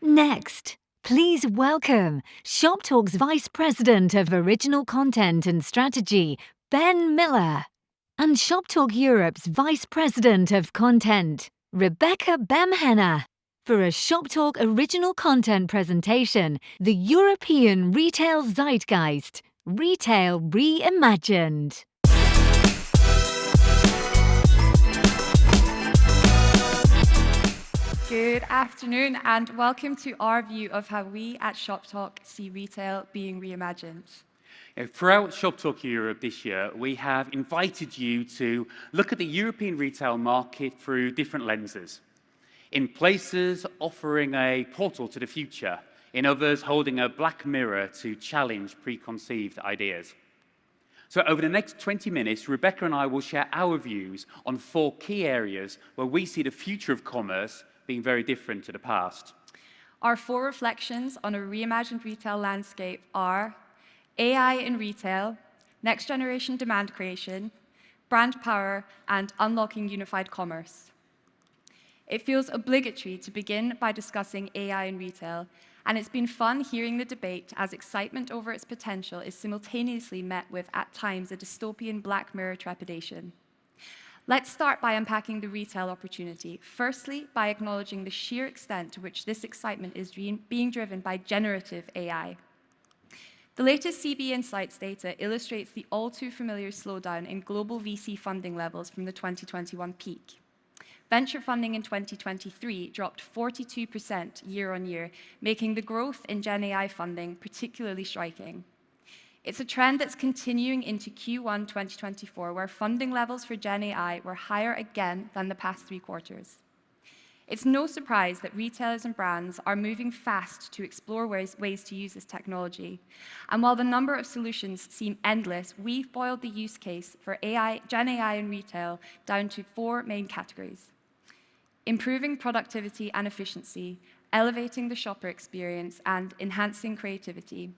Next, please welcome Shoptalk's Vice President of Original Content and Strategy, Ben Miller, and Shoptalk Europe's Vice President of Content, Rebecca Bemhenner, for a Shoptalk Original Content presentation, The European Retail Zeitgeist, Retail Reimagined. Good afternoon and welcome to our view of how we at Shoptalk see retail being reimagined. Throughout Shoptalk Europe this year, we have invited you to look at the European retail market through different lenses. In places, offering a portal to the future. In others, holding a black mirror to challenge preconceived ideas. So over the next 20 minutes, Rebecca and I will share our views on 4 key areas where we see the future of commerce being very different to the past. Our 4 reflections on a reimagined retail landscape are AI in retail, next-generation demand creation, brand power, and unlocking unified commerce. It feels obligatory to begin by discussing AI in retail, and it's been fun hearing the debate as excitement over its potential is simultaneously met with, at times, a dystopian Black Mirror trepidation. Let's start by unpacking the retail opportunity, firstly by acknowledging the sheer extent to which this excitement is being driven by generative AI. The latest CB Insights data illustrates the all-too-familiar slowdown in global VC funding levels from the 2021 peak. Venture funding in 2023 dropped 42% year-on-year, making the growth in Gen AI funding particularly striking. It's a trend that's continuing into Q1 2024, where funding levels for Gen AI were higher again than the past 3 quarters. It's no surprise that retailers and brands are moving fast to explore ways to use this technology. And while the number of solutions seem endless, we've boiled the use case for Gen AI in retail down to 4 main categories: improving productivity and efficiency, elevating the shopper experience, and enhancing creativity.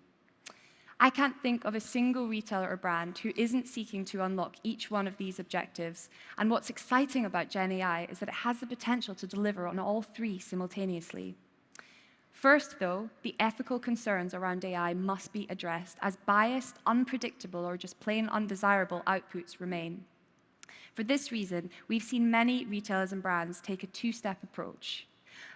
I can't think of a single retailer or brand who isn't seeking to unlock each one of these objectives. And what's exciting about Gen AI is that it has the potential to deliver on all 3 simultaneously. First, though, the ethical concerns around AI must be addressed, as biased, unpredictable, or just plain undesirable outputs remain. For this reason, we've seen many retailers and brands take a 2-step approach.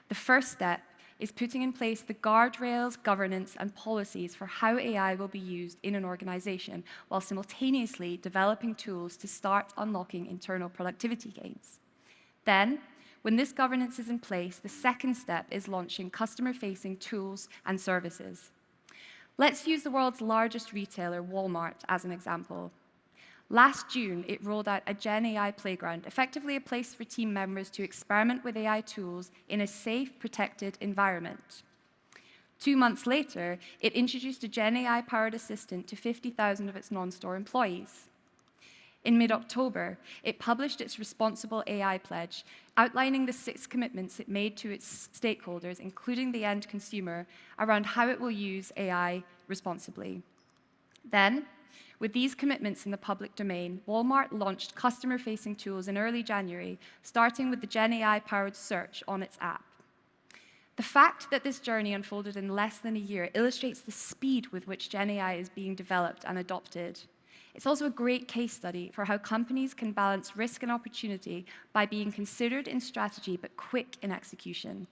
The first step is putting in place the guardrails, governance, and policies for how AI will be used in an organization, while simultaneously developing tools to start unlocking internal productivity gains. Then, when this governance is in place, the second step is launching customer-facing tools and services. Let's use the world's largest retailer, Walmart, as an example. Last June, it rolled out a Gen AI playground, effectively a place for team members to experiment with AI tools in a safe, protected environment. 2 months later, it introduced a Gen AI-powered assistant to 50,000 of its non-store employees. In mid-October, it published its Responsible AI Pledge, outlining the 6 commitments it made to its stakeholders, including the end consumer, around how it will use AI responsibly. Then, with these commitments in the public domain, Walmart launched customer-facing tools in early January, starting with the Gen AI-powered search on its app. The fact that this journey unfolded in less than a year illustrates the speed with which Gen AI is being developed and adopted. It's also a great case study for how companies can balance risk and opportunity by being considered in strategy but quick in execution.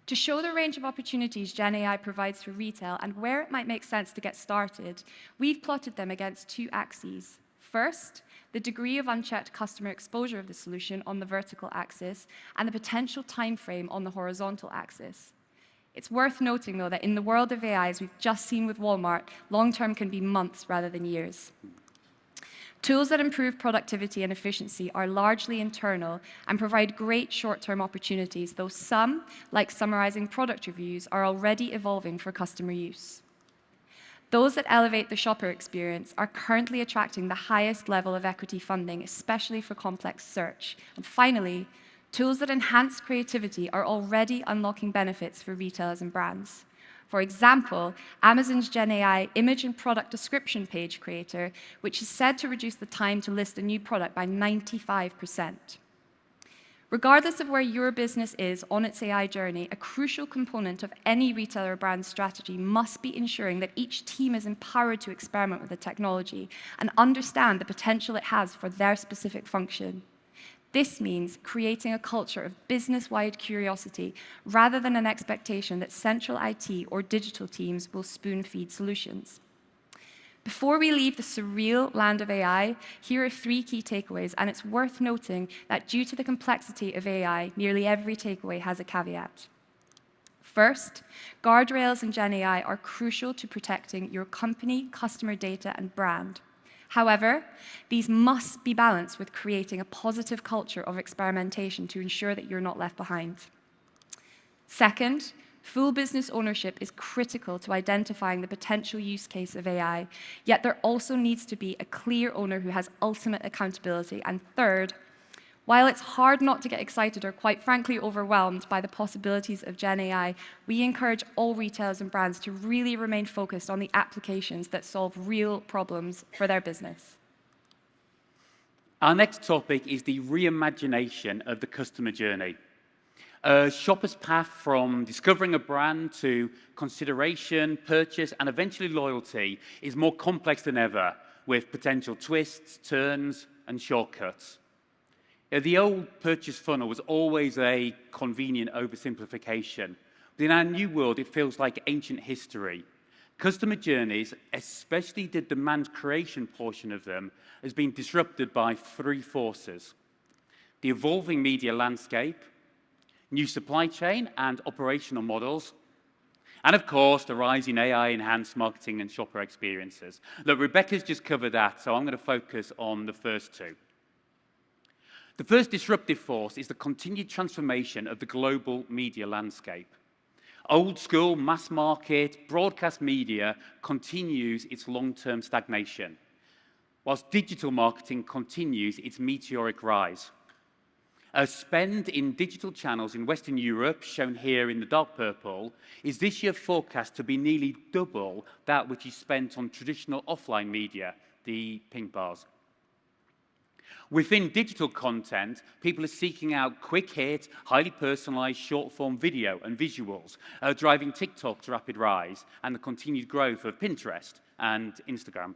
To show the range of opportunities Gen AI provides for retail and where it might make sense to get started, we've plotted them against 2 axes. First, the degree of unchecked customer exposure of the solution on the vertical axis, and the potential time frame on the horizontal axis. It's worth noting, though, that in the world of AI, as we've just seen with Walmart, long-term can be months rather than years. Tools that improve productivity and efficiency are largely internal and provide great short-term opportunities, though some, like summarizing product reviews, are already evolving for customer use. Those that elevate the shopper experience are currently attracting the highest level of equity funding, especially for complex search. And finally, tools that enhance creativity are already unlocking benefits for retailers and brands. For example, Amazon's Gen AI image and product description page creator, which is said to reduce the time to list a new product by 95%. Regardless of where your business is on its AI journey, a crucial component of any retailer brand strategy must be ensuring that each team is empowered to experiment with the technology and understand the potential it has for their specific function. This means creating a culture of business-wide curiosity rather than an expectation that central IT or digital teams will spoon-feed solutions. Before we leave the surreal land of AI, here are 3 key takeaways, and it's worth noting that due to the complexity of AI, nearly every takeaway has a caveat. First, guardrails in Gen AI are crucial to protecting your company, customer data, and brand. However, these must be balanced with creating a positive culture of experimentation to ensure that you're not left behind. Second, full business ownership is critical to identifying the potential use case of AI, yet there also needs to be a clear owner who has ultimate accountability. And third, while it's hard not to get excited or quite frankly overwhelmed by the possibilities of Gen AI, we encourage all retailers and brands to really remain focused on the applications that solve real problems for their business. Our next topic is the reimagination of the customer journey. A shopper's path from discovering a brand to consideration, purchase, and eventually loyalty is more complex than ever, with potential twists, turns, and shortcuts. The old purchase funnel was always a convenient oversimplification, but in our new world, it feels like ancient history. Customer journeys, especially the demand creation portion of them, has been disrupted by 3 forces: the evolving media landscape, new supply chain and operational models, and of course, the rise in AI-enhanced marketing and shopper experiences. Look, Rebecca's just covered that, so I'm going to focus on the first 2. The first disruptive force is the continued transformation of the global media landscape. Old school, mass market, broadcast media continues its long-term stagnation, whilst digital marketing continues its meteoric rise. Spend in digital channels in Western Europe, shown here in the dark purple, is this year forecast to be nearly double that which is spent on traditional offline media, the pink bars. Within digital content, people are seeking out quick hit, highly personalized short-form video and visuals, driving TikTok's rapid rise and the continued growth of Pinterest and Instagram.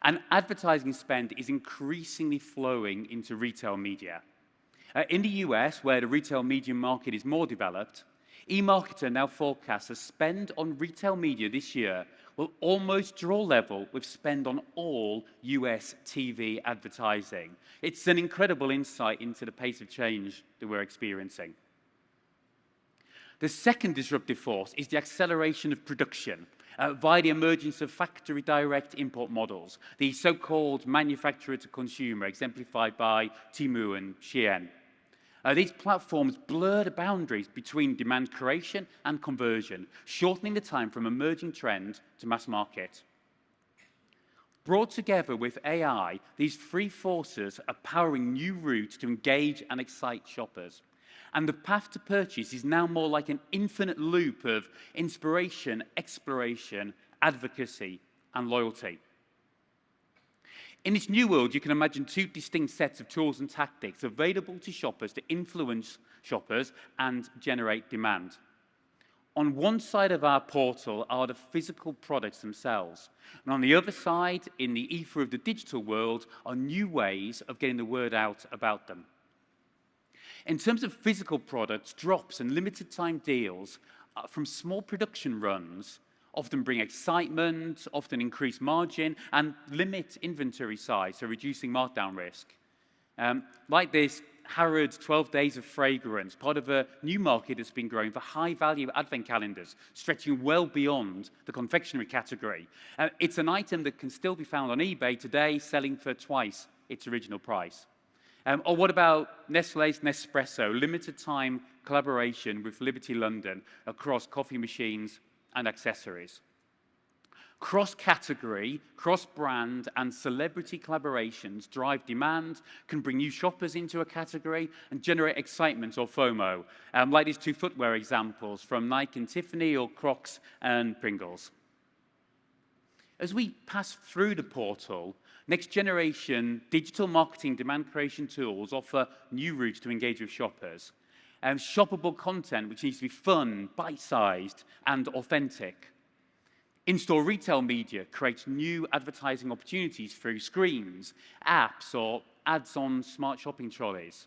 And advertising spend is increasingly flowing into retail media. In the US, where the retail media market is more developed, eMarketer now forecasts a spend on retail media this year will almost draw level with spend on all US TV advertising. It's an incredible insight into the pace of change that we're experiencing. The second disruptive force is the acceleration of production via the emergence of factory direct import models, the so-called manufacturer to consumer, exemplified by Temu and Shein. These platforms blur the boundaries between demand creation and conversion, shortening the time from emerging trend to mass market. Brought together with AI, these 3 forces are powering new routes to engage and excite shoppers. And the path to purchase is now more like an infinite loop of inspiration, exploration, advocacy, and loyalty. In this new world, you can imagine 2 distinct sets of tools and tactics available to shoppers to influence shoppers and generate demand. On one side of our portal are the physical products themselves, and on the other side, in the ether of the digital world, are new ways of getting the word out about them. In terms of physical products, drops and limited time deals from small production runs often bring excitement, often increase margin, and limit inventory size, so reducing markdown risk. Like this Harrods 12 Days of Fragrance, part of a new market that's been growing for high-value advent calendars, stretching well beyond the confectionery category. It's an item that can still be found on eBay today, selling for twice its original price. Or what about Nestlé's Nespresso, limited-time collaboration with Liberty London across coffee machines and accessories. Cross-category, cross-brand, and celebrity collaborations drive demand, can bring new shoppers into a category, and generate excitement or FOMO, like these 2 footwear examples from Nike and Tiffany, or Crocs and Pringles. As we pass through the portal, Next generation digital marketing demand creation tools offer new routes to engage with shoppers. Shoppable content, which needs to be fun, bite-sized, and authentic. In-store retail media creates new advertising opportunities through screens, apps, or ads on smart shopping trolleys.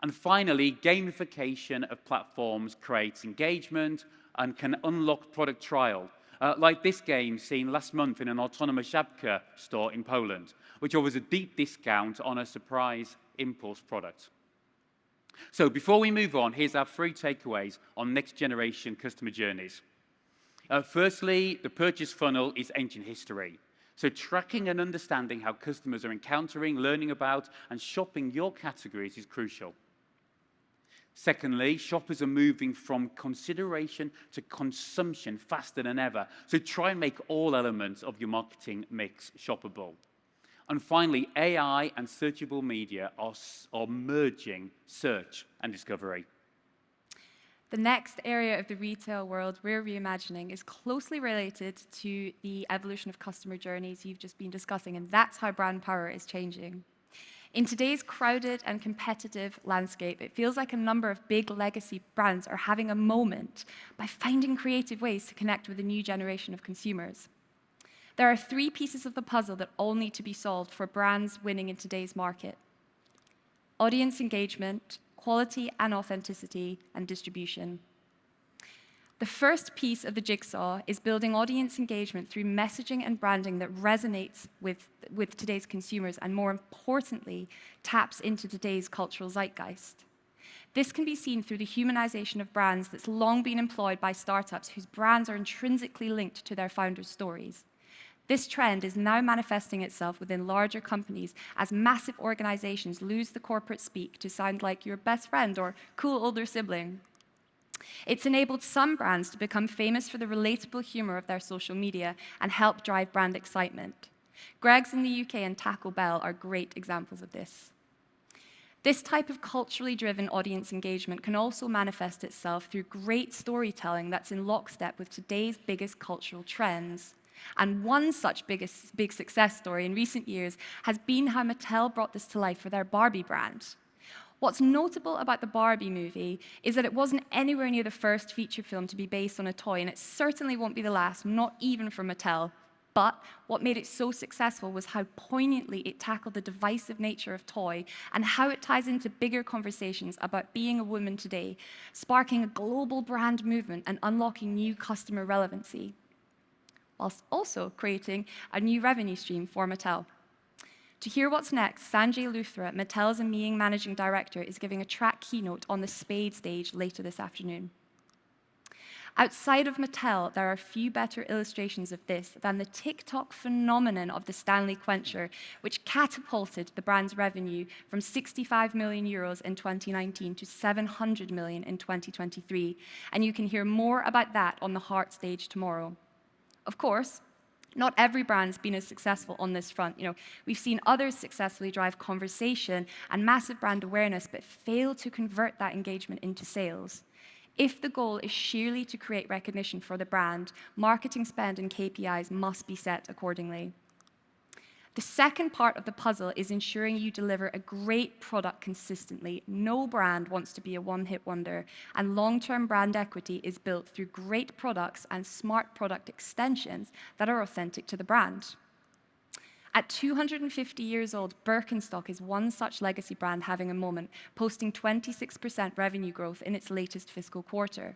And finally, gamification of platforms creates engagement and can unlock product trial, like this game seen last month in an autonomous Żabka store in Poland, which offers a deep discount on a surprise impulse product. So before we move on, here's our 3 takeaways on next-generation customer journeys. Firstly, the purchase funnel is ancient history. So tracking and understanding how customers are encountering, learning about, and shopping your categories is crucial. Secondly, shoppers are moving from consideration to consumption faster than ever. So try and make all elements of your marketing mix shoppable. And finally, AI and searchable media are merging search and discovery. The next area of the retail world we're reimagining is closely related to the evolution of customer journeys you've just been discussing, and that's how brand power is changing. In today's crowded and competitive landscape, it feels like a number of big legacy brands are having a moment by finding creative ways to connect with a new generation of consumers. There are 3 pieces of the puzzle that all need to be solved for brands winning in today's market: audience engagement, quality and authenticity, and distribution. The first piece of the jigsaw is building audience engagement through messaging and branding that resonates with today's consumers and, more importantly, taps into today's cultural zeitgeist. This can be seen through the humanization of brands that's long been employed by startups whose brands are intrinsically linked to their founders' stories. This trend is now manifesting itself within larger companies as massive organizations lose the corporate speak to sound like your best friend or cool older sibling. It's enabled some brands to become famous for the relatable humor of their social media and help drive brand excitement. Greggs in the UK and Taco Bell are great examples of this. This type of culturally driven audience engagement can also manifest itself through great storytelling that's in lockstep with today's biggest cultural trends. And one such big success story in recent years has been how Mattel brought this to life for their Barbie brand. What's notable about the Barbie movie is that it wasn't anywhere near the first feature film to be based on a toy, and it certainly won't be the last, not even for Mattel. But what made it so successful was how poignantly it tackled the divisive nature of toy and how it ties into bigger conversations about being a woman today, sparking a global brand movement and unlocking new customer relevancy, whilst also creating a new revenue stream for Mattel. To hear what's next, Sanjay Luthra, Mattel's EMEA Managing Director, is giving a track keynote on the Spade stage later this afternoon. Outside of Mattel, there are few better illustrations of this than the TikTok phenomenon of the Stanley Quencher, which catapulted the brand's revenue from 65 million euros in 2019 to 700 million in 2023. And you can hear more about that on the Heart stage tomorrow. Of course, not every brand's been as successful on this front. We've seen others successfully drive conversation and massive brand awareness, but fail to convert that engagement into sales. If the goal is sheerly to create recognition for the brand, marketing spend and KPIs must be set accordingly. The second part of the puzzle is ensuring you deliver a great product consistently. No brand wants to be a one-hit wonder, and long-term brand equity is built through great products and smart product extensions that are authentic to the brand. At 250 years old, Birkenstock is one such legacy brand having a moment, posting 26% revenue growth in its latest fiscal quarter.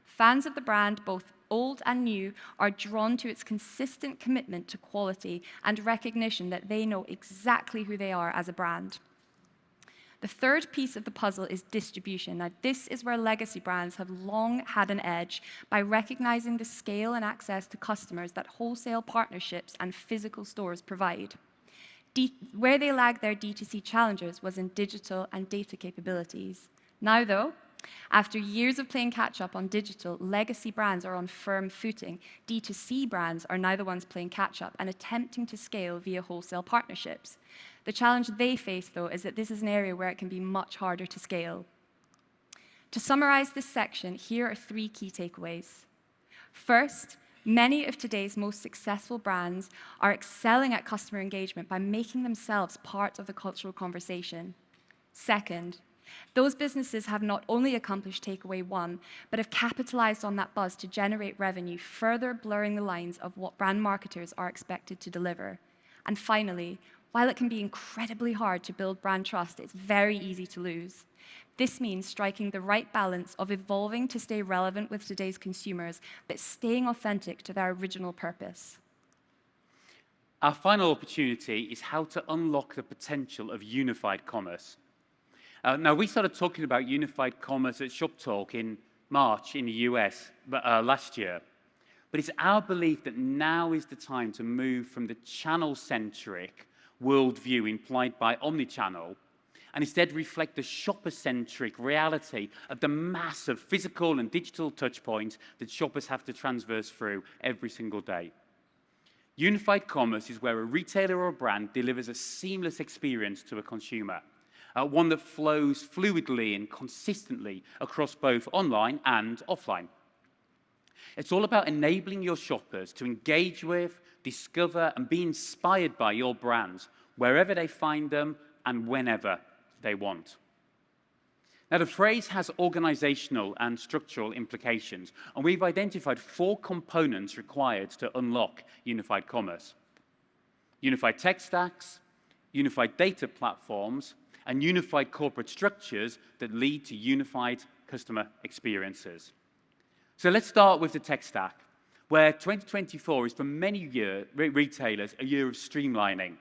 Fans of the brand, both old and new, are drawn to its consistent commitment to quality and recognition that they know exactly who they are as a brand. The third piece of the puzzle is distribution. Now, this is where legacy brands have long had an edge by recognizing the scale and access to customers that wholesale partnerships and physical stores provide. Where they lagged their D2C challengers was in digital and data capabilities. Now, though, after years of playing catch-up on digital, legacy brands are on firm footing. D2C brands are now the ones playing catch-up and attempting to scale via wholesale partnerships. The challenge they face, though, is that this is an area where it can be much harder to scale. To summarize this section, here are 3 key takeaways. First, Many of today's most successful brands are excelling at customer engagement by making themselves part of the cultural conversation. Second, those businesses have not only accomplished takeaway one, but have capitalized on that buzz to generate revenue, further blurring the lines of what brand marketers are expected to deliver. And finally, while it can be incredibly hard to build brand trust, it's very easy to lose. This means striking the right balance of evolving to stay relevant with today's consumers, but staying authentic to their original purpose. Our final opportunity is how to unlock the potential of unified commerce. Now, we started talking about unified commerce at Shoptalk in March in the US last year. But it's our belief that now is the time to move from the channel-centric worldview implied by omnichannel and instead reflect the shopper-centric reality of the massive physical and digital touchpoints that shoppers have to traverse through every single day. Unified commerce is where a retailer or a brand delivers a seamless experience to a consumer. One that flows fluidly and consistently across both online and offline. It's all about enabling your shoppers to engage with, discover, and be inspired by your brands wherever they find them and whenever they want. Now, the phrase has organizational and structural implications, and we've identified 4 components required to unlock unified commerce: unified tech stacks, unified data platforms, and unified corporate structures that lead to unified customer experiences. So let's start with the tech stack, where 2024 is for many retailers a year of streamlining.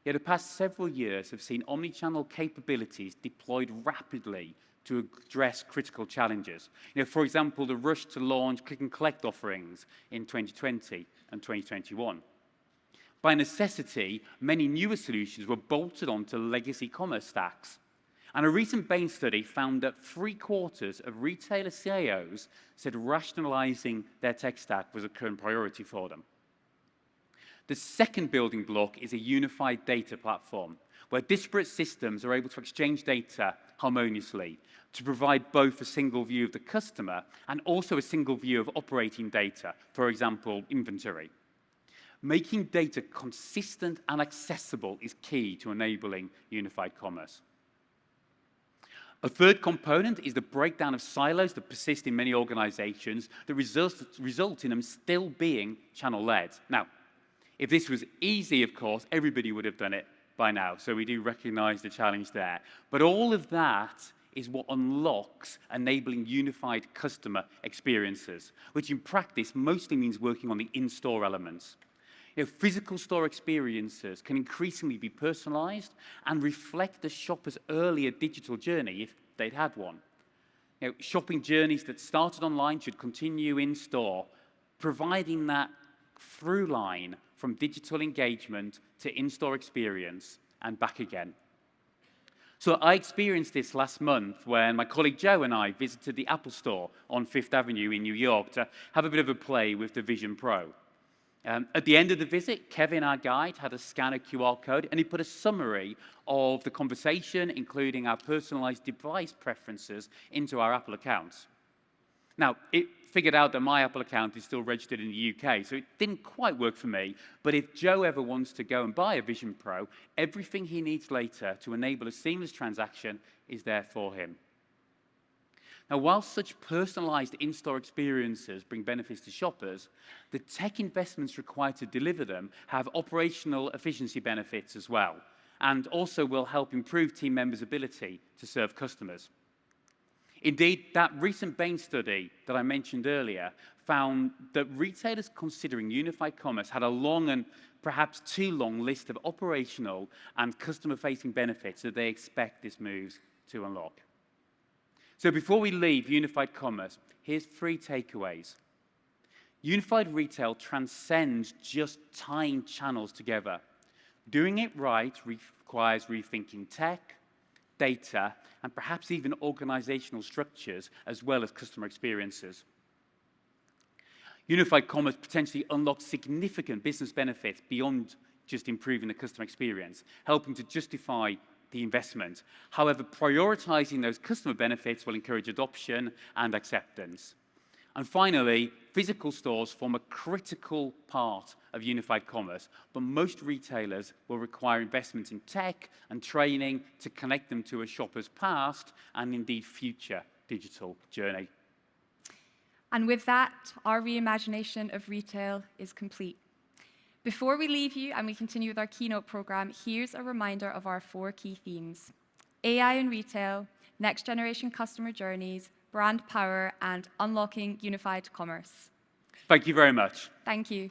Yet the past several years have seen omnichannel capabilities deployed rapidly to address critical challenges. For example, the rush to launch click and collect offerings in 2020 and 2021. By necessity, many newer solutions were bolted onto legacy commerce stacks. And a recent Bain study found that 3/4 of retailer CIOs said rationalizing their tech stack was a current priority for them. The second building block is a unified data platform, where disparate systems are able to exchange data harmoniously to provide both a single view of the customer and also a single view of operating data, for example, inventory. Making data consistent and accessible is key to enabling unified commerce. A third component is the breakdown of silos that persist in many organizations that result in them still being channel-led. Now, if this was easy, of course, everybody would have done it by now, so we do recognize the challenge there. But all of that is what unlocks enabling unified customer experiences, which in practice mostly means working on the in-store elements. Physical store experiences can increasingly be personalized and reflect the shopper's earlier digital journey if they'd had one. Shopping journeys that started online should continue in store, providing that through line from digital engagement to in-store experience and back again. So I experienced this last month when my colleague Joe and I visited the Apple Store on Fifth Avenue in New York to have a bit of a play with the Vision Pro. At the end of the visit, Kevin, our guide, had to scan a QR code and he put a summary of the conversation, including our personalized device preferences, into our Apple accounts. Now, it figured out that my Apple account is still registered in the UK, so it didn't quite work for me. But if Joe ever wants to go and buy a Vision Pro, everything he needs later to enable a seamless transaction is there for him. Now, while such personalized in-store experiences bring benefits to shoppers, the tech investments required to deliver them have operational efficiency benefits as well, and also will help improve team members' ability to serve customers. Indeed, that recent Bain study that I mentioned earlier found that retailers considering unified commerce had a long and perhaps too long list of operational and customer-facing benefits that they expect this move to unlock. So before we leave unified commerce, here's 3 takeaways. Unified retail transcends just tying channels together. Doing it right requires rethinking tech, data, and perhaps even organizational structures, as well as customer experiences. Unified commerce potentially unlocks significant business benefits beyond just improving the customer experience, helping to justify the investment. However, prioritizing those customer benefits will encourage adoption and acceptance. And finally, physical stores form a critical part of unified commerce, but most retailers will require investment in tech and training to connect them to a shopper's past and indeed future digital journey. And with that, our reimagination of retail is complete. Before we leave you and we continue with our keynote program, here's a reminder of our 4 key themes: AI in retail, next generation customer journeys, brand power, and unlocking unified commerce. Thank you very much. Thank you.